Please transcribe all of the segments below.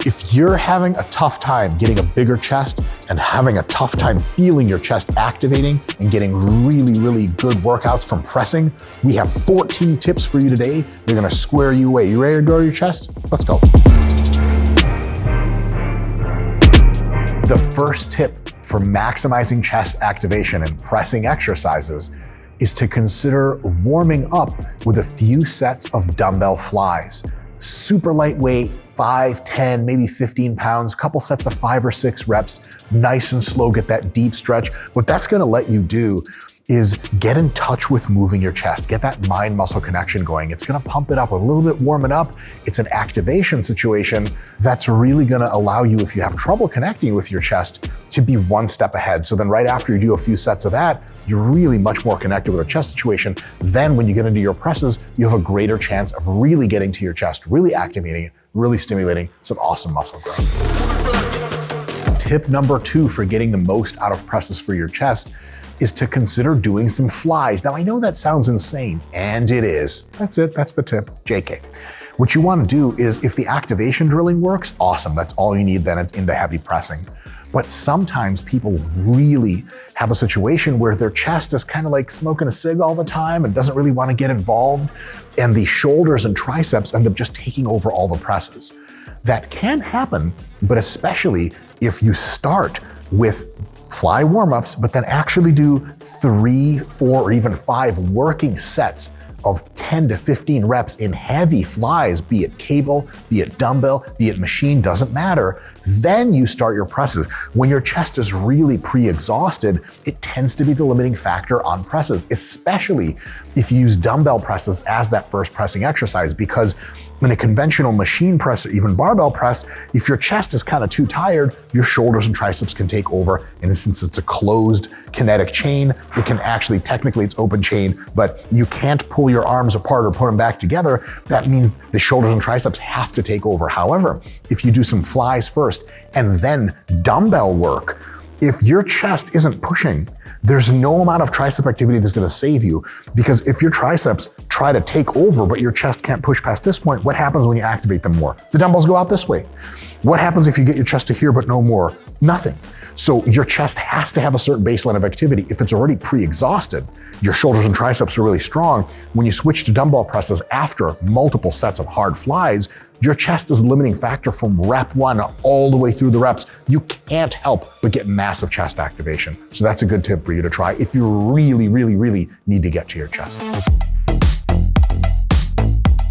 If you're having a tough time getting a bigger chest and having a tough time feeling your chest activating and getting really, really good workouts from pressing, we have 14 tips for you today. They're gonna square you away. You ready to grow your chest? Let's go. The first tip for maximizing chest activation and pressing exercises is to consider warming up with a few sets of dumbbell flies. Super lightweight, 5, 10, maybe 15 pounds, couple sets of 5 or 6 reps, nice and slow, get that deep stretch. What that's gonna let you do is get in touch with moving your chest, get that mind-muscle connection going. It's gonna pump it up a little bit, warming up. It's an activation situation that's really gonna allow you, if you have trouble connecting with your chest, to be one step ahead. So then right after you do a few sets of that, you're really much more connected with a chest situation. Then when you get into your presses, you have a greater chance of really getting to your chest, really activating it, really stimulating some awesome muscle growth. Tip number 2 for getting the most out of presses for your chest is to consider doing some flies. Now, I know that sounds insane, and it is. That's it, that's the tip, JK. What you wanna do is, if the activation drilling works, awesome, that's all you need, then it's into heavy pressing. But sometimes people really have a situation where their chest is kind of like smoking a cig all the time and doesn't really wanna get involved, and the shoulders and triceps end up just taking over all the presses. That can happen, but especially if you start with fly warm-ups, but then actually do 3, 4, or even 5 working sets of 10 to 15 reps in heavy flies, be it cable, be it dumbbell, be it machine, doesn't matter. Then you start your presses. When your chest is really pre-exhausted, it tends to be the limiting factor on presses, especially if you use dumbbell presses as that first pressing exercise, because in a conventional machine press or even barbell press, if your chest is kind of too tired, your shoulders and triceps can take over. And since it's a closed kinetic chain, it can actually, technically it's open chain, but you can't pull your arms apart or put them back together. That means the shoulders and triceps have to take over. However, if you do some flies first and then dumbbell work, if your chest isn't pushing, there's no amount of tricep activity that's gonna save you, because if your triceps try to take over but your chest can't push past this point, what happens when you activate them more? The dumbbells go out this way. What happens if you get your chest to here but no more? Nothing. So your chest has to have a certain baseline of activity. If it's already pre-exhausted, your shoulders and triceps are really strong. When you switch to dumbbell presses after multiple sets of hard flies, your chest is the limiting factor from rep 1 all the way through the reps. You can't help but get massive chest activation. So that's a good tip for you to try if you really, really, really need to get to your chest.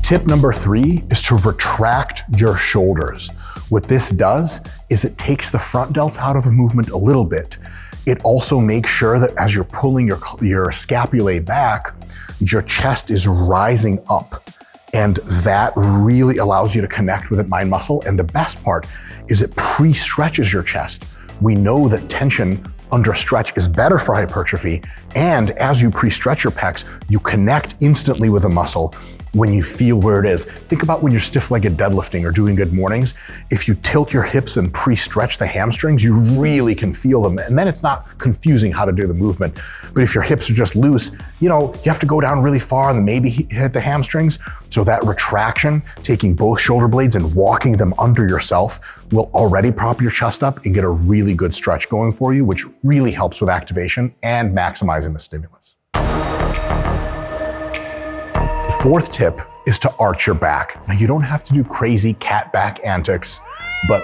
Tip number 3 is to retract your shoulders. What this does is it takes the front delts out of the movement a little bit. It also makes sure that as you're pulling your scapulae back, your chest is rising up. And that really allows you to connect with that mind muscle. And the best part is it pre-stretches your chest. We know that tension under stretch is better for hypertrophy. And as you pre-stretch your pecs, you connect instantly with the muscle when you feel where it is. Think about when you're stiff-legged deadlifting or doing good mornings. If you tilt your hips and pre-stretch the hamstrings, you really can feel them. And then it's not confusing how to do the movement. But if your hips are just loose, you have to go down really far and maybe hit the hamstrings. So that retraction, taking both shoulder blades and walking them under yourself, will already prop your chest up and get a really good stretch going for you, which really helps with activation and maximizing the stimulus. Fourth tip is to arch your back. Now, you don't have to do crazy cat back antics, but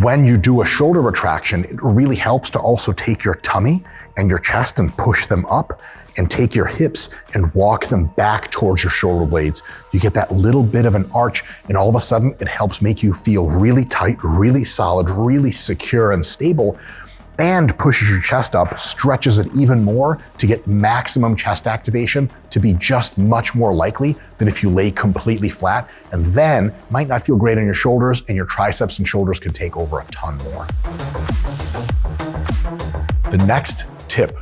when you do a shoulder retraction, it really helps to also take your tummy and your chest and push them up, and take your hips and walk them back towards your shoulder blades. You get that little bit of an arch, and all of a sudden it helps make you feel really tight, really solid, really secure and stable, and pushes your chest up, stretches it even more to get maximum chest activation, to be just much more likely than if you lay completely flat, and then might not feel great on your shoulders, and your triceps and shoulders can take over a ton more. The next tip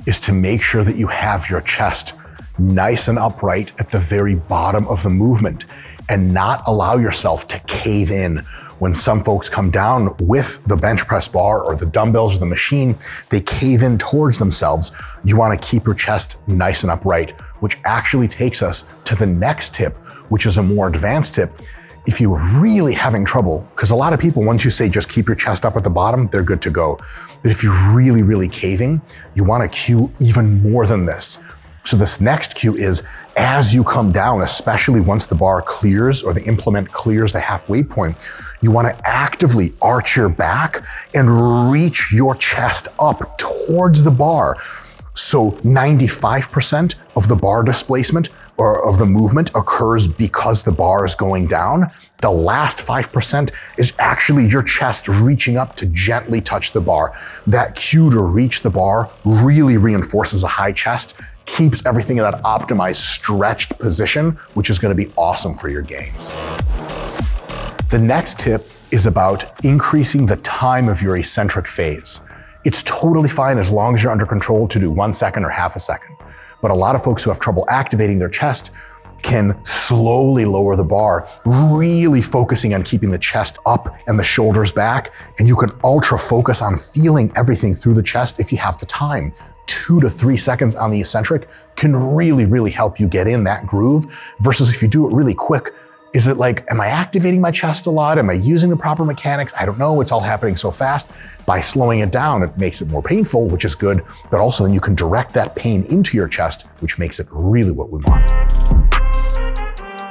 is to make sure that you have your chest nice and upright at the very bottom of the movement, and not allow yourself to cave in. When some folks come down with the bench press bar or the dumbbells or the machine, they cave in towards themselves. You want to keep your chest nice and upright, which actually takes us to the next tip, which is a more advanced tip. If you're really having trouble, because a lot of people, once you say just keep your chest up at the bottom, they're good to go. But if you're really, really caving, you want to cue even more than this. So this next cue is as you come down, especially once the bar clears or the implement clears the halfway point, you want to actively arch your back and reach your chest up towards the bar. So 95% of the bar displacement or of the movement occurs because the bar is going down. The last 5% is actually your chest reaching up to gently touch the bar. That cue to reach the bar really reinforces a high chest, keeps everything in that optimized stretched position, which is going to be awesome for your gains. The next tip is about increasing the time of your eccentric phase. It's totally fine as long as you're under control to do 1 second or half a second. But a lot of folks who have trouble activating their chest can slowly lower the bar, really focusing on keeping the chest up and the shoulders back. And you can ultra focus on feeling everything through the chest if you have the time. 2 to 3 seconds on the eccentric can really, really help you get in that groove versus if you do it really quick. Is it like, am I activating my chest a lot? Am I using the proper mechanics? I don't know, it's all happening so fast. By slowing it down, it makes it more painful, which is good, but also then you can direct that pain into your chest, which makes it really what we want.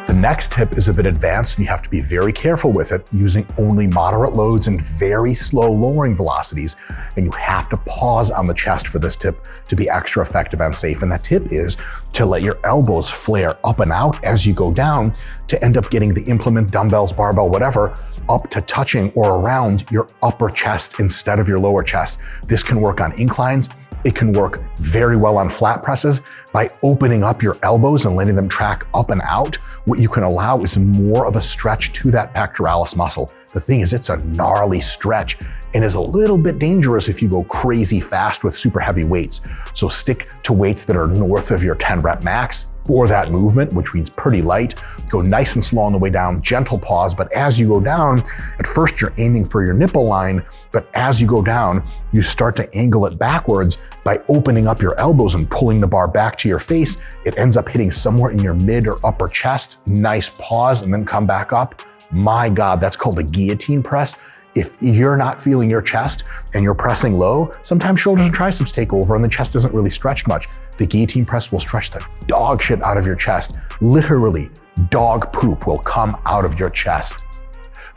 The next tip is a bit advanced and you have to be very careful with it, using only moderate loads and very slow lowering velocities. And you have to pause on the chest for this tip to be extra effective and safe. And that tip is to let your elbows flare up and out as you go down to end up getting the implement, dumbbells, barbell, whatever, up to touching or around your upper chest instead of your lower chest. This can work on inclines. It can work very well on flat presses. By opening up your elbows and letting them track up and out, what you can allow is more of a stretch to that pectoralis muscle. The thing is, it's a gnarly stretch and is a little bit dangerous if you go crazy fast with super heavy weights. So stick to weights that are north of your 10 rep max for that movement, which means pretty light. Go nice and slow on the way down, gentle pause, but as you go down, at first you're aiming for your nipple line, but as you go down, you start to angle it backwards by opening up your elbows and pulling the bar back to your face. It ends up hitting somewhere in your mid or upper chest. Nice pause and then come back up. My God, that's called a guillotine press. If you're not feeling your chest and you're pressing low, sometimes shoulders and triceps take over and the chest isn't really stretched much. The guillotine press will stretch the dog shit out of your chest. Literally, dog poop will come out of your chest.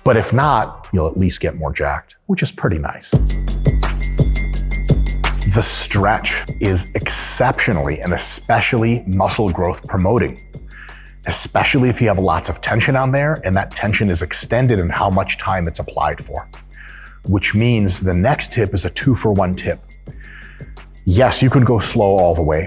But if not, you'll at least get more jacked, which is pretty nice. The stretch is exceptionally and especially muscle growth promoting, especially if you have lots of tension on there and that tension is extended in how much time it's applied for, which means the next tip is a 2-for-1 tip. Yes, you can go slow all the way,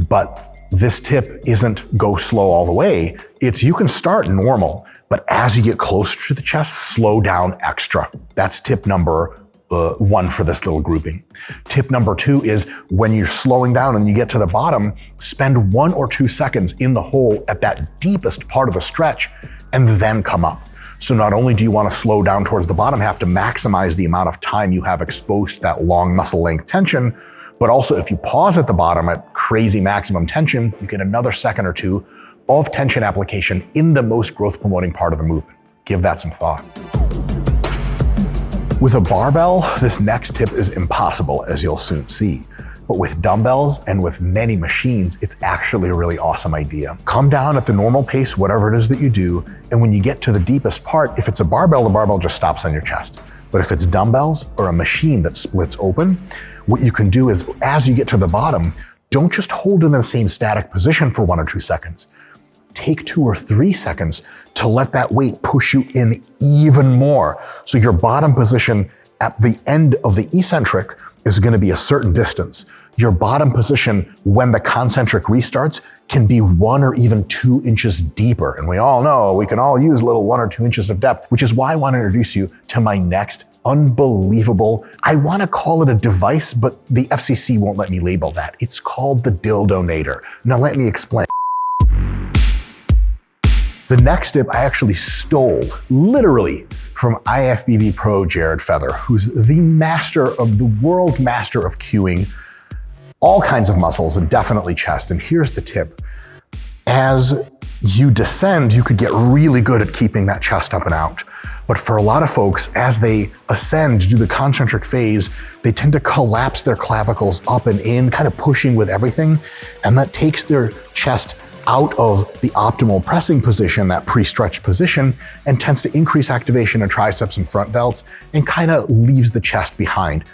but this tip isn't go slow all the way. It's you can start normal, but as you get closer to the chest, slow down extra. That's tip number 1 for this little grouping. Tip number 2 is when you're slowing down and you get to the bottom, spend 1 or 2 seconds in the hole at that deepest part of the stretch and then come up. So not only do you want to slow down towards the bottom, have to maximize the amount of time you have exposed to that long muscle length tension, but also if you pause at the bottom at crazy maximum tension, you get another second or 2 of tension application in the most growth promoting part of the movement. Give that some thought. With a barbell, this next tip is impossible, as you'll soon see. But with dumbbells and with many machines, it's actually a really awesome idea. Come down at the normal pace, whatever it is that you do, and when you get to the deepest part, if it's a barbell, the barbell just stops on your chest. But if it's dumbbells or a machine that splits open, what you can do is, as you get to the bottom, don't just hold in the same static position for 1 or 2 seconds. Take 2 or 3 seconds to let that weight push you in even more. So your bottom position at the end of the eccentric is going to be a certain distance. Your bottom position when the concentric restarts can be 1 or even 2 inches deeper. And we all know we can all use little 1 or 2 inches of depth, which is why I want to introduce you to my next unbelievable, I want to call it a device, but the FCC won't let me label that. It's called the Dildonator. Now let me explain. The next tip I actually stole, literally, from IFBB Pro Jared Feather, who's the world's master of cueing all kinds of muscles and definitely chest. And here's the tip. As you descend, you could get really good at keeping that chest up and out. But for a lot of folks, as they ascend, do the concentric phase, they tend to collapse their clavicles up and in, kind of pushing with everything. And that takes their chest out of the optimal pressing position, that pre-stretched position, and tends to increase activation in triceps and front delts and kind of leaves the chest behind.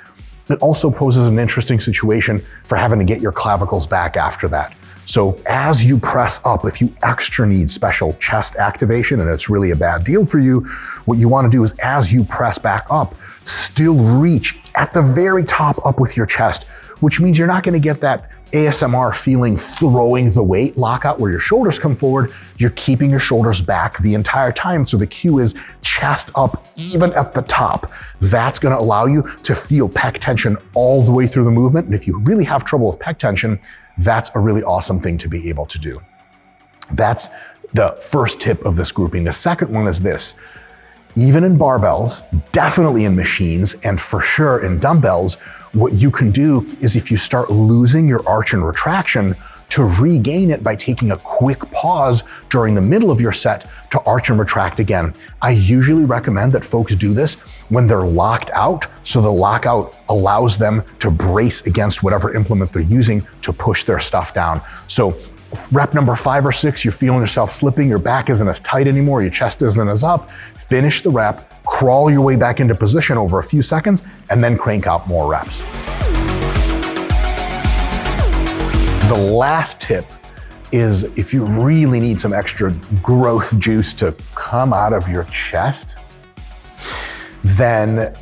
It also poses an interesting situation for having to get your clavicles back after that. So as you press up, if you extra need special chest activation and it's really a bad deal for you, what you want to do is as you press back up, still reach at the very top up with your chest, which means you're not going to get that ASMR feeling throwing the weight lockout where your shoulders come forward. You're keeping your shoulders back the entire time. So the cue is chest up even at the top. That's going to allow you to feel pec tension all the way through the movement. And if you really have trouble with pec tension, that's a really awesome thing to be able to do. That's the first tip of this grouping. The second one is this. Even in barbells, definitely in machines, and for sure in dumbbells, what you can do is if you start losing your arch and retraction, to regain it by taking a quick pause during the middle of your set to arch and retract again. I usually recommend that folks do this when they're locked out, so the lockout allows them to brace against whatever implement they're using to push their stuff down. So rep number 5 or 6, you're feeling yourself slipping, your back isn't as tight anymore, your chest isn't as up, finish the rep, crawl your way back into position over a few seconds, and then crank out more reps. The last tip is if you really need some extra growth juice to come out of your chest, then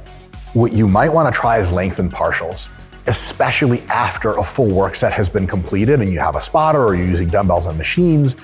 what you might want to try is lengthened partials, especially after a full work set has been completed and you have a spotter or you're using dumbbells and machines.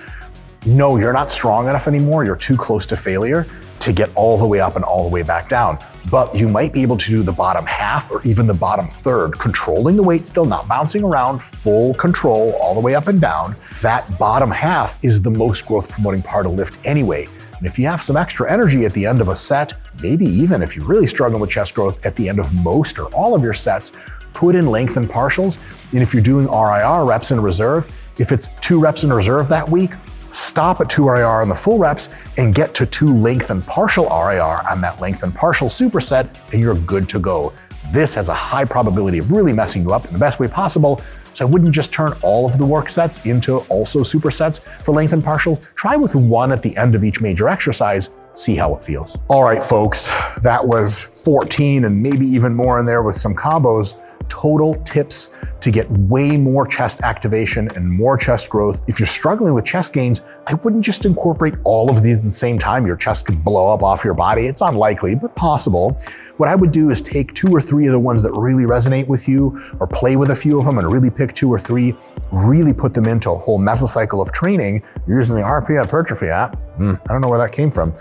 No, you're not strong enough anymore. You're too close to failure to get all the way up and all the way back down. But you might be able to do the bottom half or even the bottom third, controlling the weight still, not bouncing around, full control all the way up and down. That bottom half is the most growth promoting part of lift anyway. And if you have some extra energy at the end of a set, maybe even if you really struggle with chest growth at the end of most or all of your sets, put in lengthened partials. And if you're doing RIR reps in reserve, if it's 2 reps in reserve that week, stop at 2 RIR on the full reps and get to 2 lengthened partial RIR on that lengthened partial superset, and you're good to go. This has a high probability of really messing you up in the best way possible. So I wouldn't just turn all of the work sets into also supersets for lengthened partial. Try with 1 at the end of each major exercise, see how it feels. All right, folks, that was 14 and maybe even more in there with some combos. Total tips to get way more chest activation and more chest growth. If you're struggling with chest gains, I wouldn't just incorporate all of these at the same time. Your chest could blow up off your body. It's unlikely, but possible. What I would do is take 2 or 3 of the ones that really resonate with you, or play with a few of them and really pick 2 or 3, really put them into a whole mesocycle of training. You're using the RP hypertrophy app. I don't know where that came from.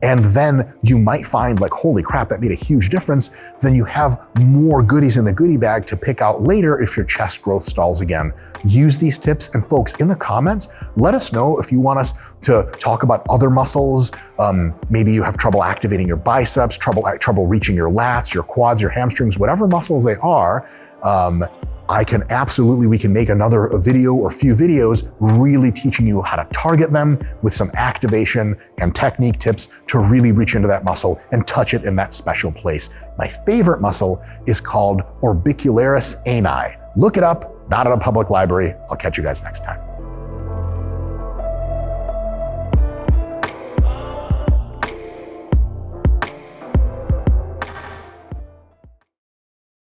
And then you might find like, holy crap, that made a huge difference. Then you have more goodies in the goodie bag to pick out later if your chest growth stalls again. Use these tips, and folks, in the comments, let us know if you want us to talk about other muscles. Maybe you have trouble activating your biceps, trouble reaching your lats, your quads, your hamstrings, whatever muscles they are. We can make another video or few videos really teaching you how to target them with some activation and technique tips to really reach into that muscle and touch it in that special place. My favorite muscle is called orbicularis ani. Look it up, not at a public library. I'll catch you guys next time.